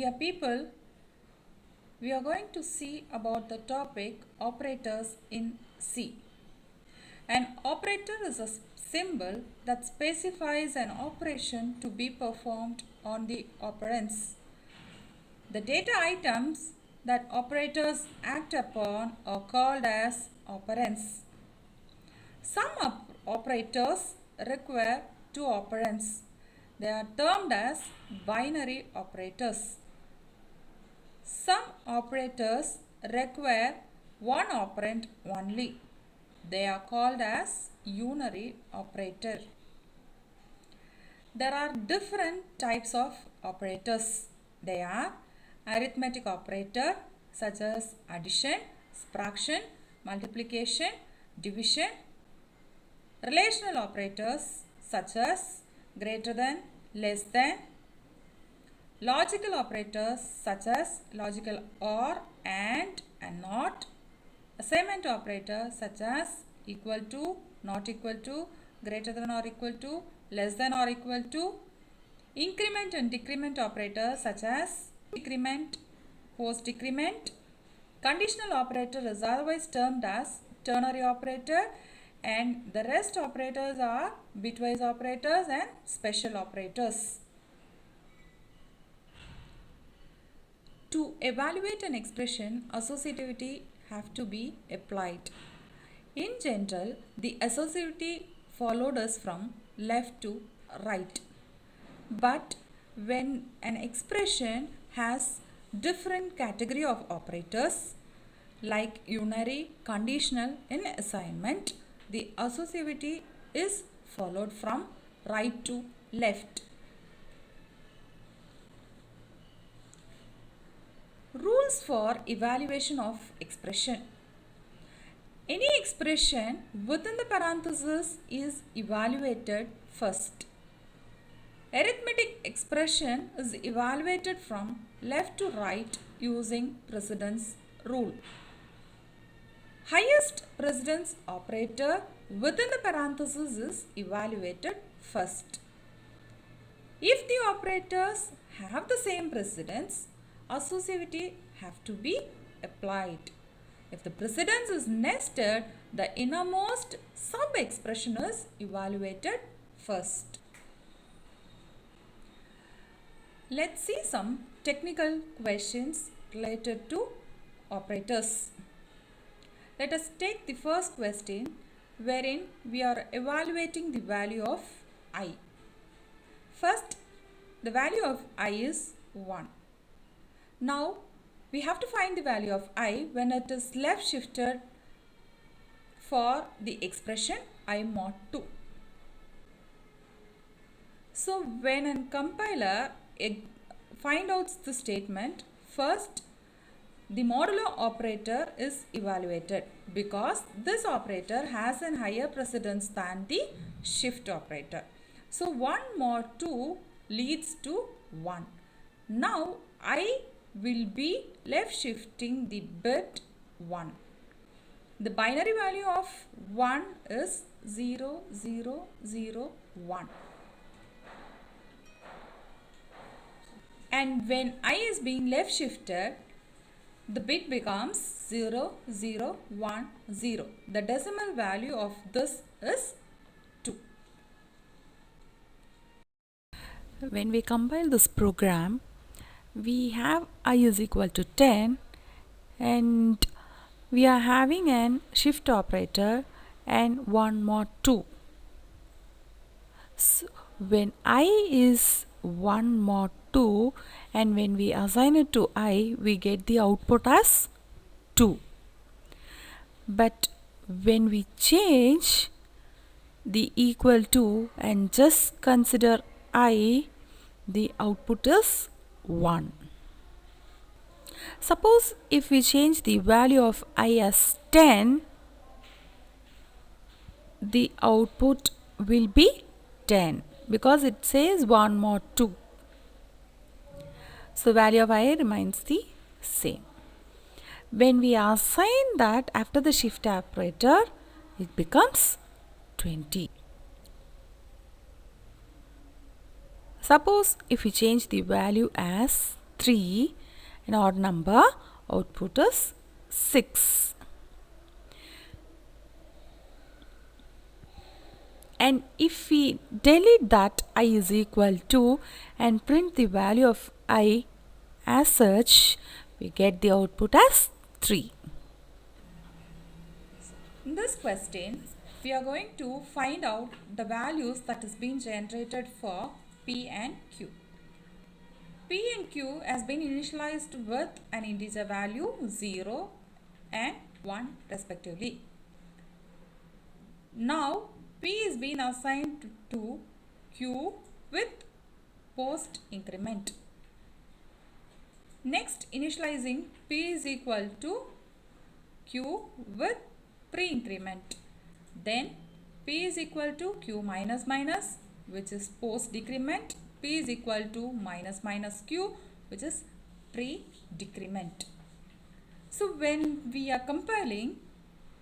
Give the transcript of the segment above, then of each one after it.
Dear people, we are going to see about the topic operators in C. An operator is a symbol that specifies an operation to be performed on the operands. The data items that operators act upon are called as operands. Some operators require two operands. They are termed as binary operators. Some operators require one operand only. They are called as unary operator. There are different types of operators. They are arithmetic operator such as addition, subtraction, multiplication, division. Relational operators such as greater than, less than. Logical operators such as logical or, and not. Assignment operators such as equal to, not equal to, greater than or equal to, less than or equal to. Increment and decrement operators such as decrement, post decrement. Conditional operator is otherwise termed as ternary operator, and the rest operators are bitwise operators and special operators. To evaluate an expression, associativity have to be applied. In general, the associativity followed us from left to right. But when an expression has different category of operators like unary, conditional in assignment, the associativity is followed from right to left. Rules for evaluation of expression. Any expression within the parenthesis is evaluated first. Arithmetic expression is evaluated from left to right using precedence rule. Highest precedence operator within the parenthesis is evaluated first. If the operators have the same precedence, associativity have to be applied. If the precedence is nested, the innermost sub-expression is evaluated first. Let's see some technical questions related to operators. Let us take the first question wherein we are evaluating the value of I. First, the value of I is 1. Now, we have to find the value of I when it is left shifted for the expression I mod 2. So, when a compiler finds out the statement, first the modulo operator is evaluated because this operator has a higher precedence than the shift operator. So 1 mod 2 leads to 1. Now I will be left shifting the bit 1. The binary value of 1 is 0, 0, 0, 1. And when I is being left shifted, the bit becomes 0, 0, 1, 0. The decimal value of this is 2. When we compile this program, we have I is equal to 10 and we are having an shift operator and 1 mod 2. So when I is 1 mod 2 and when we assign it to I, we get the output as 2. But when we change the equal to and just consider I, the output is 1. Suppose if we change the value of I as 10, the output will be 10 because it says 1 mod 2. So value of I remains the same. When we assign that after the shift operator, it becomes 20. Suppose if we change the value as 3 and odd number output is 6. And if we delete that I is equal to and print the value of I as such, we get the output as 3. In this question, we are going to find out the values that is being generated for P and Q. P and Q has been initialized with an integer value 0 and 1 respectively. Now, P is being assigned to Q with post increment. Next, initializing P is equal to Q with pre-increment. Then P is equal to Q minus minus, which is post decrement. P is equal to minus minus Q, which is pre-decrement. So when we are compiling,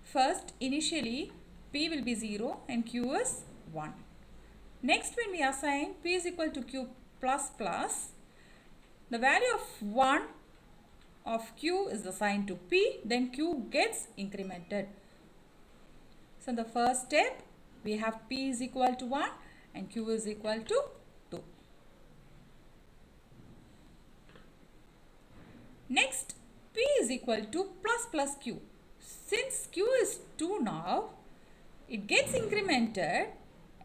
first initially P will be 0 and Q is 1. Next, when we assign P is equal to Q plus plus, the value of 1 of Q is assigned to P, then Q gets incremented. So in the first step, we have P is equal to 1 and Q is equal to 2. Next, P is equal to plus Q. Since Q is 2 now, it gets incremented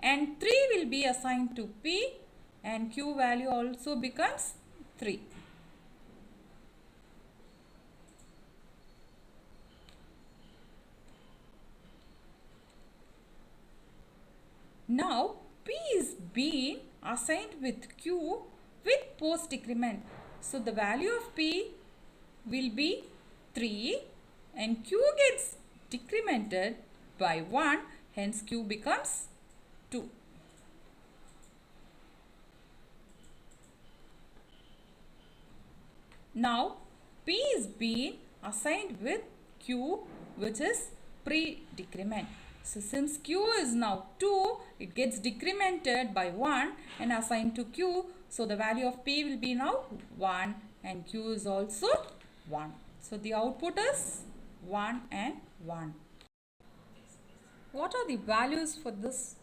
and 3 will be assigned to P and Q value also becomes 3. Now P is being assigned with Q with post decrement. So the value of P will be 3 and Q gets decremented by 1, hence Q becomes 2. Now P is being assigned with Q, which is pre-decrement. So since Q is now 2, it gets decremented by 1 and assigned to Q. So the value of P will be now 1 and Q is also 1. So the output is 1 and 1. What are the values for this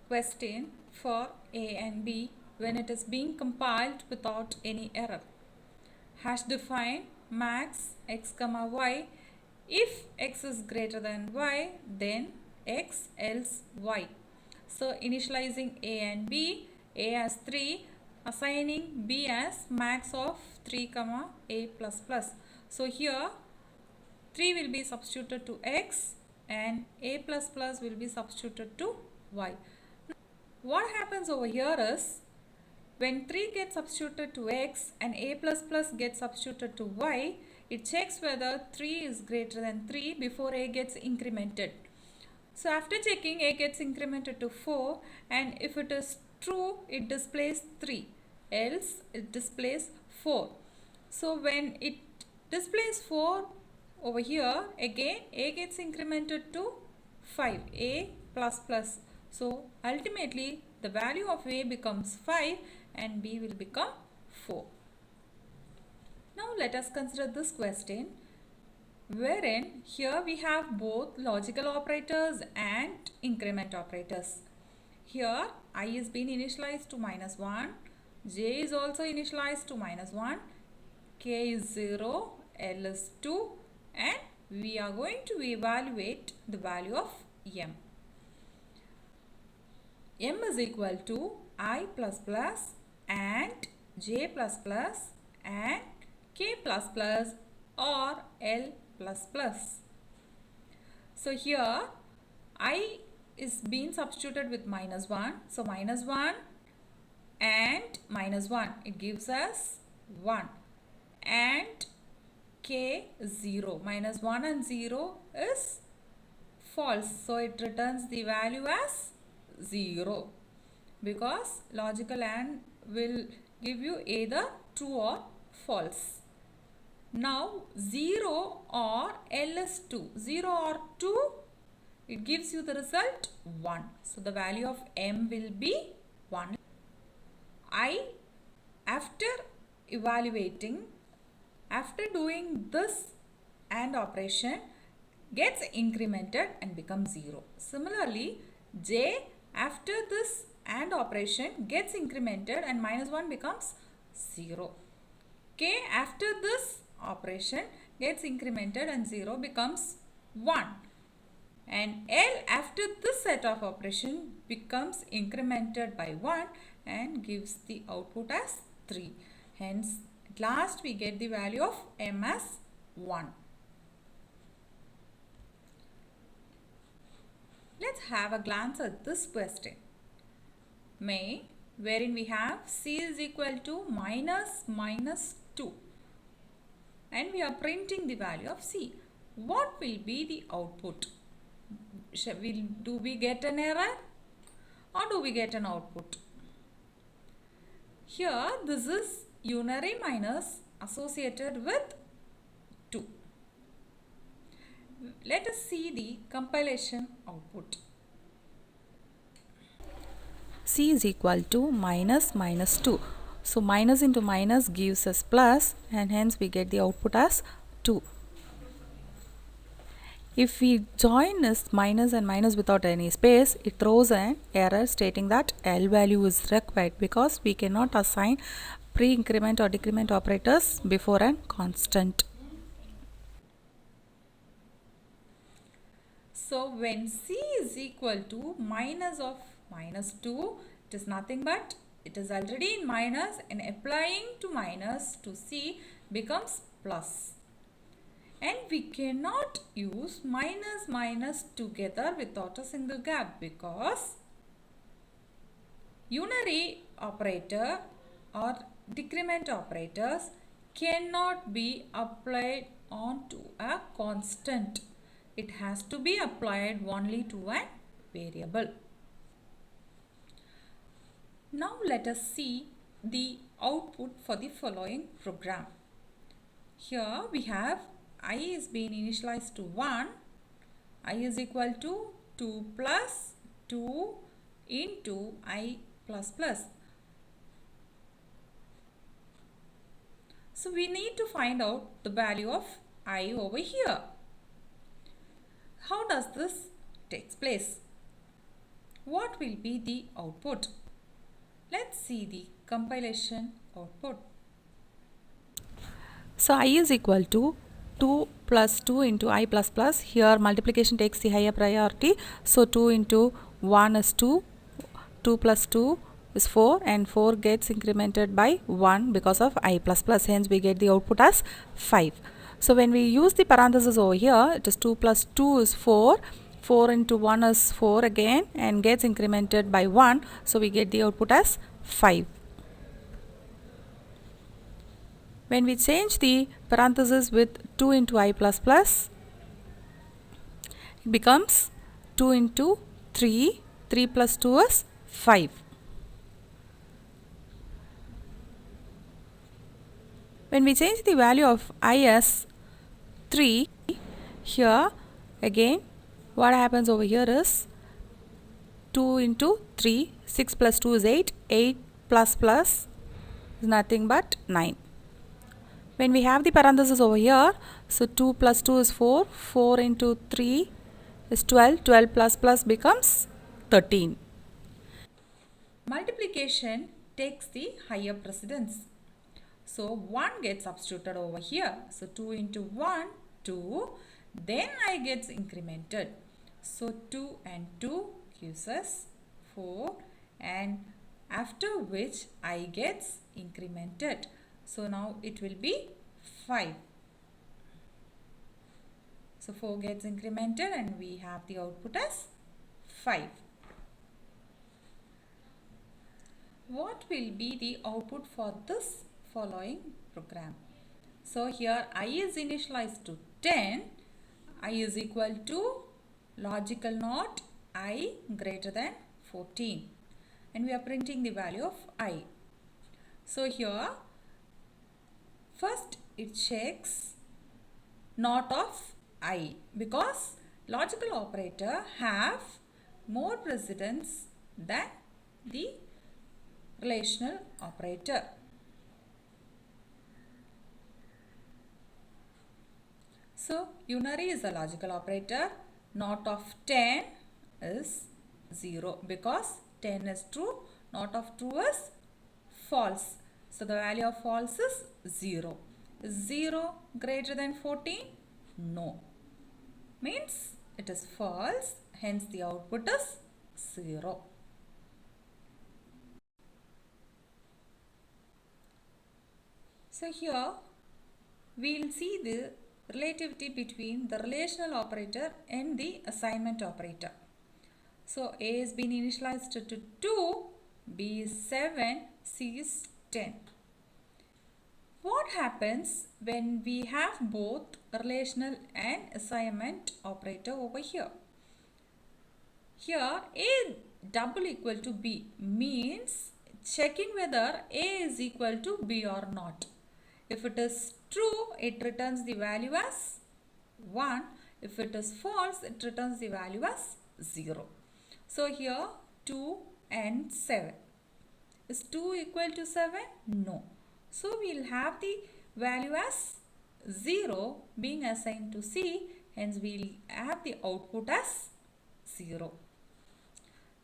question for A and B when it is being compiled without any error? Hash define max x comma y. If x is greater than y, then x else y. So initializing A and B, A as 3, assigning B as max of 3 comma A plus plus. So here 3 will be substituted to x and A plus plus will be substituted to y. What happens over here is when 3 gets substituted to x and A plus plus gets substituted to y, it checks whether 3 is greater than 3 before A gets incremented. So after checking, A gets incremented to 4 and if it is true, it displays 3, else it displays 4. So when it displays 4 over here, again A gets incremented to 5, A plus plus. So ultimately the value of A becomes 5 and B will become 4. Now let us consider this question wherein here we have both logical operators and increment operators. Here I is being initialized to minus 1, J is also initialized to minus 1, K is 0, L is 2 and we are going to evaluate the value of M. M is equal to I plus plus and J plus plus and K plus plus or L plus plus. So here I is being substituted with minus 1. So minus 1 and minus 1, it gives us 1 and K is 0. Minus 1 and 0 is false. So it returns the value as 0 because logical AND will give you either true or false. Now 0 or L is 2. 0 or 2, it gives you the result 1. So the value of M will be 1. I, after evaluating after doing this AND operation gets incremented and becomes 0. Similarly, J after this AND operation gets incremented and minus 1 becomes 0. K after this operation gets incremented and 0 becomes 1. And L after this set of operation becomes incremented by 1 and gives the output as 3. Hence, at last we get the value of M as 1. Let's have a glance at this question. Wherein we have C is equal to minus 2. And we are printing the value of C. What will be the output? Do we get an error or do we get an output? Here this is unary minus associated with 2. Let us see the compilation output. C is equal to minus 2. So minus into minus gives us plus, and hence we get the output as 2. If we join this minus and minus without any space, it throws an error stating that L value is required because we cannot assign pre-increment or decrement operators before a constant. So when C is equal to minus of minus 2, it is nothing but it is already in minus, and applying to minus to C becomes plus. And we cannot use minus together without a single gap because unary operator or decrement operators cannot be applied onto a constant. It has to be applied only to a variable. Now let us see the output for the following program. Here we have I is being initialized to 1. I is equal to 2 plus 2 into I plus plus. So we need to find out the value of I over here. How does this take place? What will be the output? Let's see the compilation output. So I is equal to 2 plus 2 into I plus plus. Here multiplication takes the higher priority. So 2 into 1 is 2. 2 plus 2 is 4, and 4 gets incremented by 1 because of I plus plus. Hence we get the output as 5. So when we use the parenthesis over here, it is 2 plus 2 is 4. 4 into 1 is 4 again and gets incremented by 1. So we get the output as 5. When we change the parenthesis with 2 into I plus plus, it becomes 2 into 3. 3 plus 2 is 5. When we change the value of I as 3, here again what happens over here is 2 into 3, 6 plus 2 is 8, 8 plus plus is nothing but 9. When we have the parenthesis over here, so 2 plus 2 is 4, 4 into 3 is 12, 12 plus plus becomes 13. Multiplication takes the higher precedence. So 1 gets substituted over here. So 2 into 1, 2. Then I gets incremented. So 2 and 2 gives us 4, and after which I gets incremented. So now it will be 5. So 4 gets incremented and we have the output as 5. What will be the output for this following program? So here I is initialized to 10. I is equal to logical NOT I greater than 14. And we are printing the value of I. So here first it checks NOT of I because logical operator have more precedence than the relational operator. So unary is a logical operator. Not of 10 is 0 because 10 is true. Not of true is false. So the value of false is 0. Is 0 greater than 14? No. Means it is false. Hence the output is 0. So here we will see the relativity between the relational operator and the assignment operator. So A has been initialized to 2, B is 7, C is 10. What happens when we have both relational and assignment operator over here? Here A double equal to B means checking whether A is equal to B or not. If it is true, it returns the value as 1. If it is false, it returns the value as 0. So here 2 and 7. Is 2 equal to 7? No. So we will have the value as 0 being assigned to C. Hence we will have the output as 0.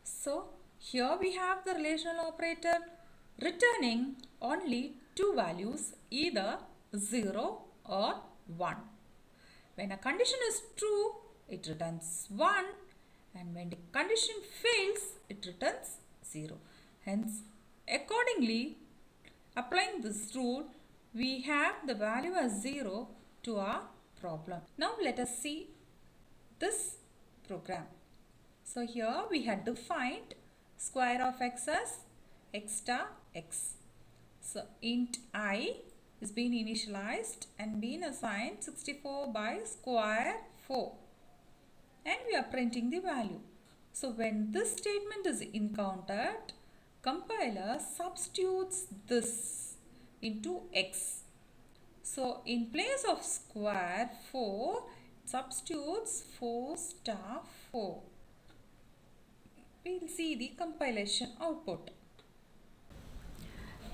So here we have the relational operator returning only two values, either 0 or 1. When a condition is true, it returns 1, and when the condition fails, it returns 0. Hence, accordingly, applying this rule, we have the value as 0 to our problem. Now let us see this program. So here we had defined square of x as x star x. So int I is being initialized and being assigned 64 by square 4. And we are printing the value. So when this statement is encountered, compiler substitutes this into x. So in place of square 4, it substitutes 4 star 4. We will see the compilation output.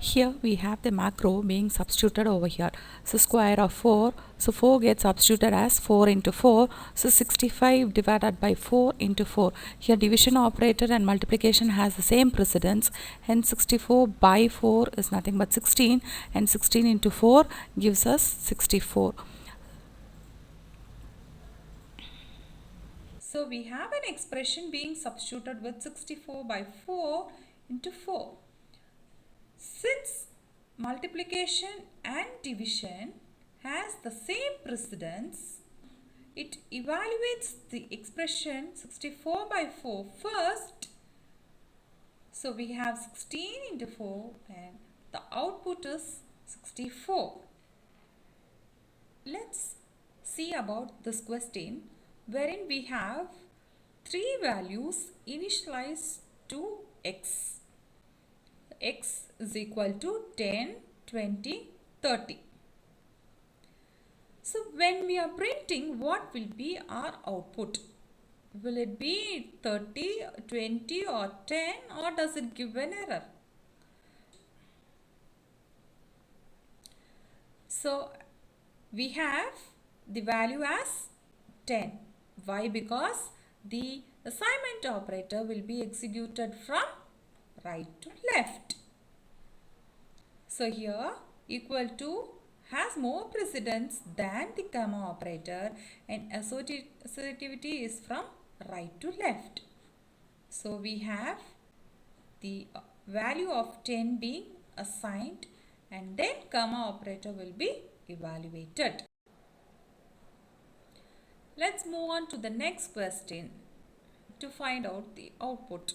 Here we have the macro being substituted over here. So square of 4. So 4 gets substituted as 4 into 4. So 65 divided by 4 into 4. Here division operator and multiplication has the same precedence. Hence 64 by 4 is nothing but 16. And 16 into 4 gives us 64. So we have an expression being substituted with 64 by 4 into 4. Since multiplication and division has the same precedence, it evaluates the expression 64 by 4 first. So we have 16 into 4 and the output is 64. Let's see about this question wherein we have three values initialized to x. X is equal to 10, 20, 30. So when we are printing, what will be our output? Will it be 30, 20 or 10, or does it give an error? So we have the value as 10. Why? Because the assignment operator will be executed from right to left. So here equal to has more precedence than the comma operator, and associativity is from right to left. So we have the value of 10 being assigned, and then comma operator will be evaluated. Let's move on to the next question to find out the output.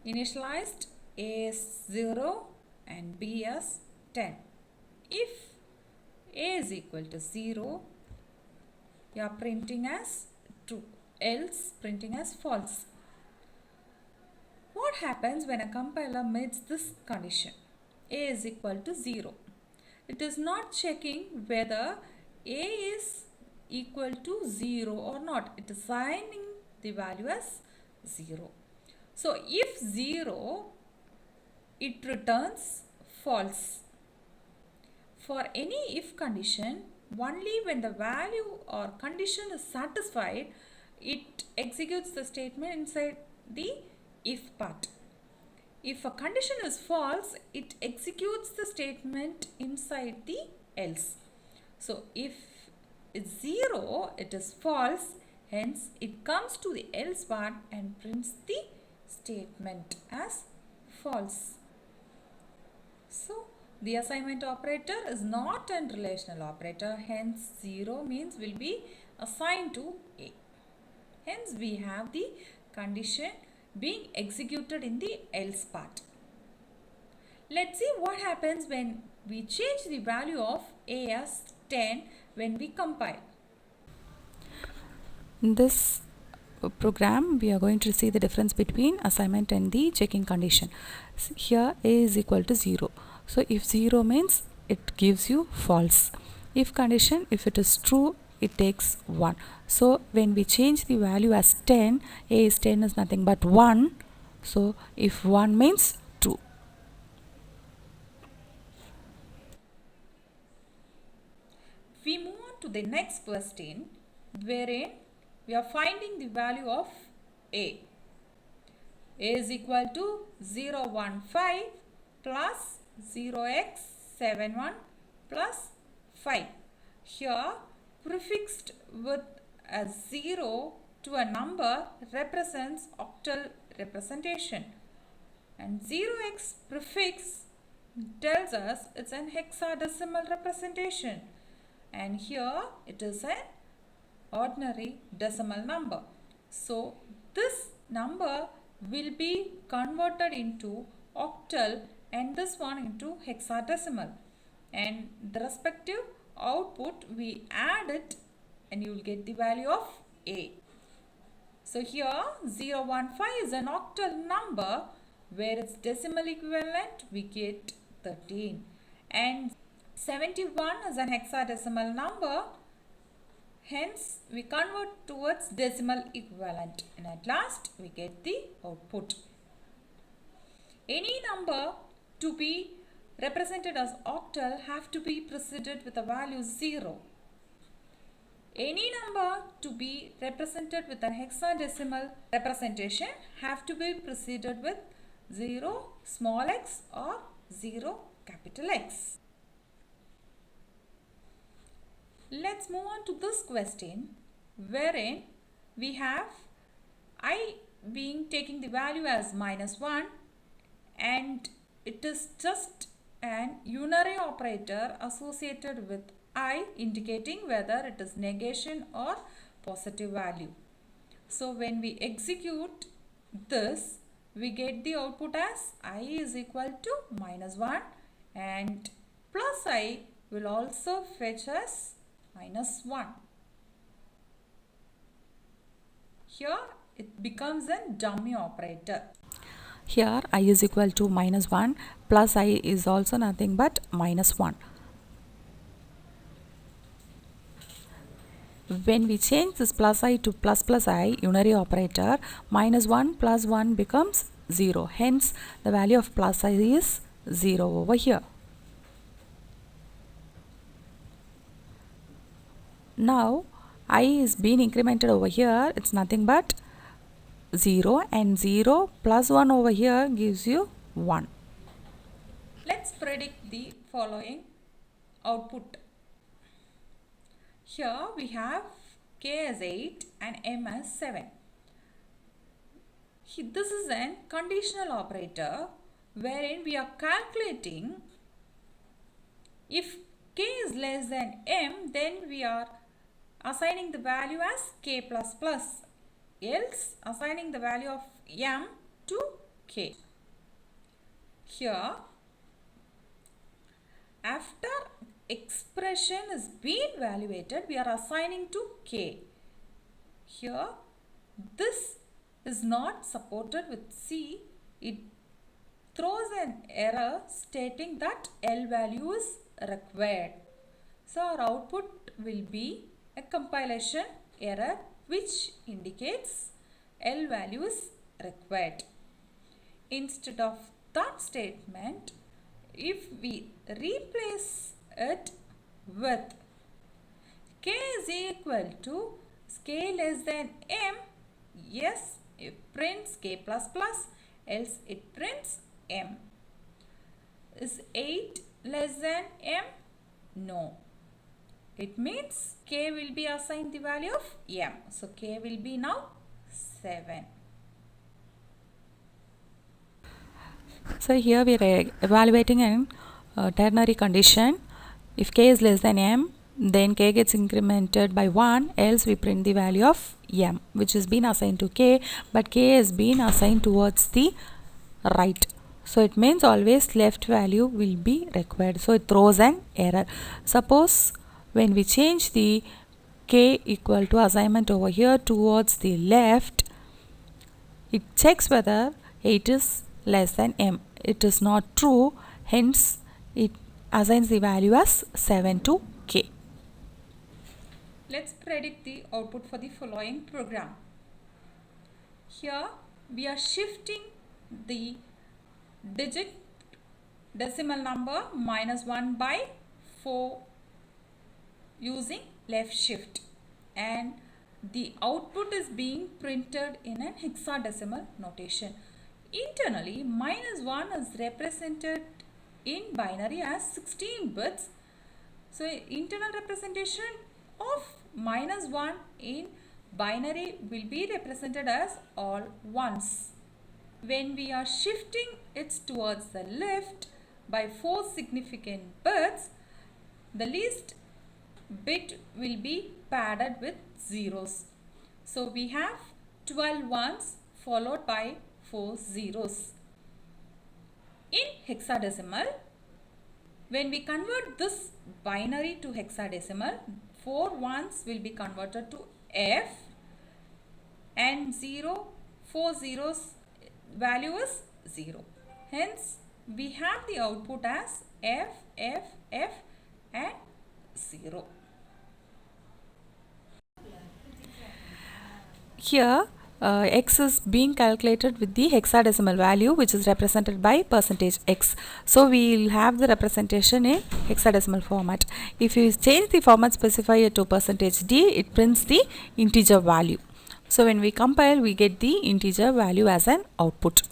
Initialized A is 0 and B as 10. If A is equal to 0, you are printing as true, else printing as false. What happens when a compiler meets this condition? A is equal to 0. It is not checking whether A is equal to 0 or not. It is assigning the value as 0. So if 0, it returns false. For any if condition, only when the value or condition is satisfied, it executes the statement inside the if part. If a condition is false, it executes the statement inside the else. So if it's 0, it is false. Hence, it comes to the else part and prints the statement as false. So, the assignment operator is not a relational operator. Hence, 0 means will be assigned to A. Hence, we have the condition being executed in the else part. Let's see what happens when we change the value of A as 10 when we compile. In this program, we are going to see the difference between assignment and the checking condition. Here A is equal to 0. So if 0 means it gives you false. If condition, if it is true, it takes 1. So when we change the value as 10, A is 10 is nothing but 1. So if 1 means true. We move on to the next question, wherein we are finding the value of A. A is equal to 015 plus 0x71 plus 5. Here, prefixed with a 0 to a number represents octal representation, and 0x prefix tells us it's an hexadecimal representation, and here it is an ordinary decimal number. So this number will be converted into octal and this one into hexadecimal, and the respective output we add it and you will get the value of A. So here 015 is an octal number where its decimal equivalent we get 13, and 71 is an hexadecimal number, hence we convert towards decimal equivalent, and at last we get the output. Any number to be represented as octal have to be preceded with a value 0. Any number to be represented with a hexadecimal representation have to be preceded with 0 small x or 0 capital X. Let's move on to this question, wherein we have I being taking the value as -1, and it is just an unary operator associated with I, indicating whether it is negation or positive value. So when we execute this, we get the output as I is equal to -1, and plus I will also fetch us -1. Here it becomes a dummy operator. Here I is equal to -1 plus I is also nothing but -1. When we change this plus I to plus I unary operator, -1 plus 1 becomes 0. Hence the value of plus I is 0 over here. Now I is being incremented over here, it's nothing but 0, and 0 plus 1 over here gives you 1. Let's predict the following output. Here we have K as 8 and M as 7. This is a conditional operator wherein we are calculating if K is less than M, then we are assigning the value as K plus plus, else assigning the value of M to K. Here, after expression is being evaluated, we are assigning to K. Here, this is not supported with C. It throws an error stating that L value is required. So our output will be a compilation error which indicates L value is required. Instead of that statement, if we replace it with K is equal to k less than m. Yes, it prints k plus plus, else it prints m. Is 8 less than m? No. It means k will be assigned the value of m. So k will be now 7. So here we are evaluating an ternary condition. If k is less than m, then k gets incremented by 1, else we print the value of m, which has been assigned to k, but k has been assigned towards the right. So it means always left value will be required. So it throws an error. Suppose when we change the k equal to assignment over here towards the left, it checks whether 8 is less than m. It is not true, hence it assigns the value as 7 to k. Let's predict the output for the following program. Here we are shifting the digit decimal number -1 by 4 using left shift, and the output is being printed in an hexadecimal notation. Internally, -1 is represented in binary as 16 bits. So internal representation of -1 in binary will be represented as all ones. When we are shifting it towards the left by 4 significant bits, the least bit will be padded with zeros. So we have 12 ones followed by 4 zeros. In hexadecimal, when we convert this binary to hexadecimal, 4 ones will be converted to F, and 4 zeros value is 0. Hence, we have the output as F, F, F and 0. Here x is being calculated with the hexadecimal value, which is represented by %x. So we will have the representation in hexadecimal format. If you change the format specifier to %d, it prints the integer value. So when we compile, we get the integer value as an output.